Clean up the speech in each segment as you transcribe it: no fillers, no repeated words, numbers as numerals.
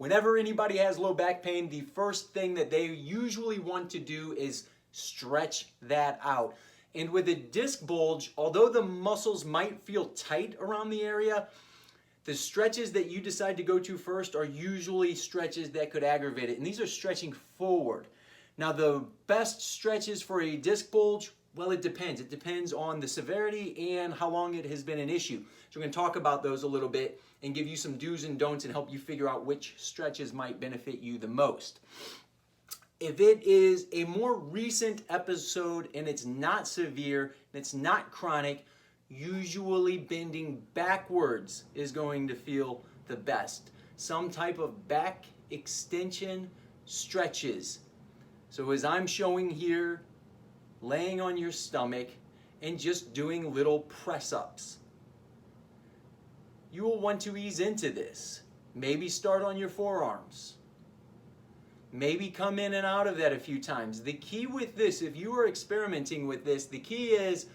Whenever anybody has low back pain, the first thing that they usually want to do is stretch that out. And with a disc bulge, although the muscles might feel tight around the area, the stretches that you decide to go to first are usually stretches that could aggravate it. And these are stretching forward. Now, the best stretches for a disc bulge, well, it depends. It depends on the severity and how long it has been an issue. So we're going to talk about those a little bit and give you some do's and don'ts and help you figure out which stretches might benefit you the most. If it is a more recent episode and it's not severe and it's not chronic, usually bending backwards is going to feel the best. Some type of back extension stretches. So as I'm showing here, laying on your stomach and just doing little press-ups. You will want to ease into this. Maybe start on your forearms. Maybe come in and out of that a few times. The key with this, if you are experimenting with this, the key is,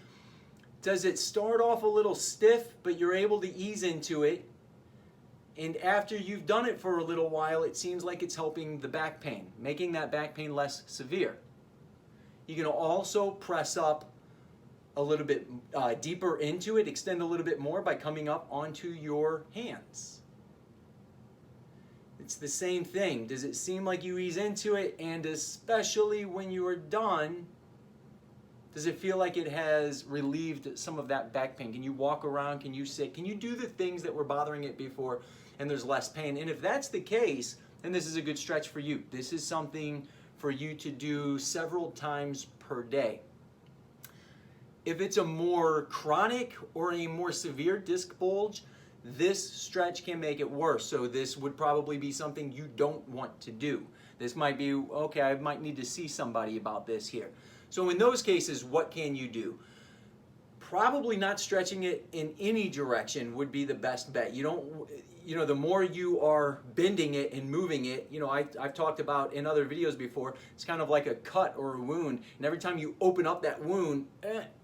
does it start off a little stiff, but you're able to ease into it? And after you've done it for a little while, it seems like it's helping the back pain, making that back pain less severe. You can also press up a little bit deeper into it, extend a little bit more by coming up onto your hands. It's the same thing. Does it seem like you ease into it? And especially when you are done, does it feel like it has relieved some of that back pain? Can you walk around? Can you sit? Can you do the things that were bothering it before and there's less pain? And if that's the case, then this is a good stretch for you. This is something for you to do several times per day. If it's a more chronic or a more severe disc bulge, this stretch can make it worse. So this would probably be something you don't want to do. This might be, okay, I might need to see somebody about this here. So in those cases, what can you do? Probably not stretching it in any direction would be the best bet. The more you are bending it and moving it, I've talked about in other videos before, it's kind of like a cut or a wound. And every time you open up that wound,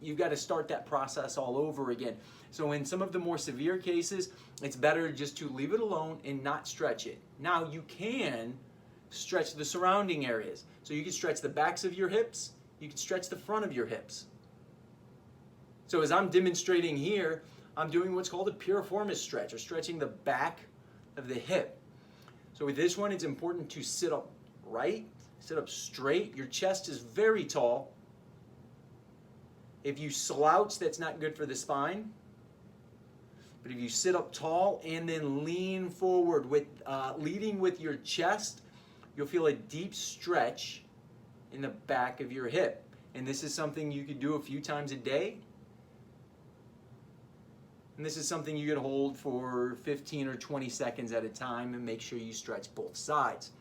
you've got to start that process all over again. So in some of the more severe cases, it's better just to leave it alone and not stretch it. Now you can stretch the surrounding areas. So you can stretch the backs of your hips, you can stretch the front of your hips. So as I'm demonstrating here, I'm doing what's called a piriformis stretch, or stretching the back of the hip. So with this one, it's important to sit up right, sit up straight. Your chest is very tall. If you slouch, that's not good for the spine. But if you sit up tall and then lean forward, leading with your chest, you'll feel a deep stretch in the back of your hip. And this is something you could do a few times a day. And this is something you can hold for 15 or 20 seconds at a time and make sure you stretch both sides.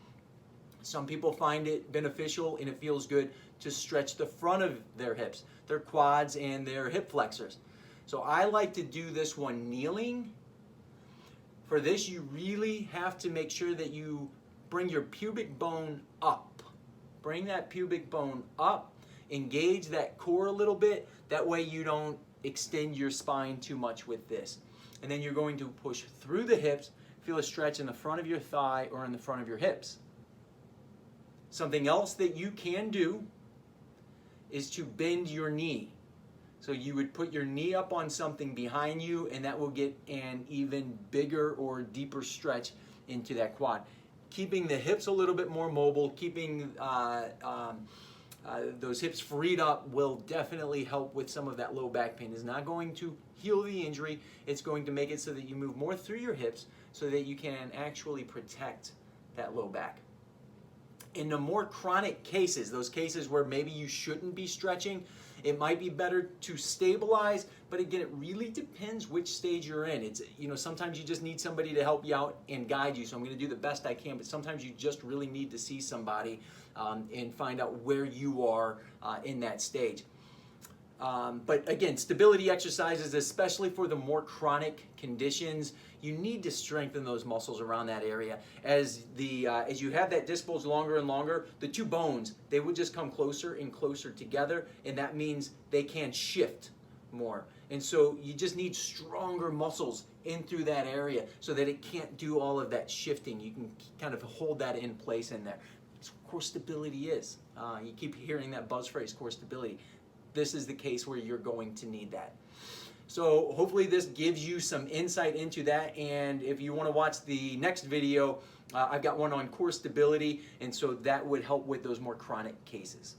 Some people find it beneficial and it feels good to stretch the front of their hips, their quads and their hip flexors. So I like to do this one kneeling. For this, you really have to make sure that you bring your pubic bone up. Bring that pubic bone up, engage that core a little bit. That way you don't extend your spine too much with this. And then you're going to push through the hips, feel a stretch in the front of your thigh or in the front of your hips. Something else that you can do is to bend your knee. So you would put your knee up on something behind you, and that will get an even bigger or deeper stretch into that quad. Keeping the hips a little bit more mobile, keeping those hips freed up will definitely help with some of that low back pain. It's not going to heal the injury. It's going to make it so that you move more through your hips so that you can actually protect that low back. In the more chronic cases, those cases where maybe you shouldn't be stretching, it might be better to stabilize, but again, it really depends which stage you're in. It's, sometimes you just need somebody to help you out and guide you, so I'm going to do the best I can, but sometimes you just really need to see somebody and find out where you are in that stage. But again, stability exercises, especially for the more chronic conditions, you need to strengthen those muscles around that area. As you have that disc bulge longer and longer, the two bones, they would just come closer and closer together, and that means they can shift more. And so you just need stronger muscles in through that area so that it can't do all of that shifting. You can kind of hold that in place in there. That's what core stability is. You keep hearing that buzz phrase, core stability. This is the case where you're going to need that. So hopefully this gives you some insight into that, and if you want to watch the next video, I've got one on core stability, and so that would help with those more chronic cases.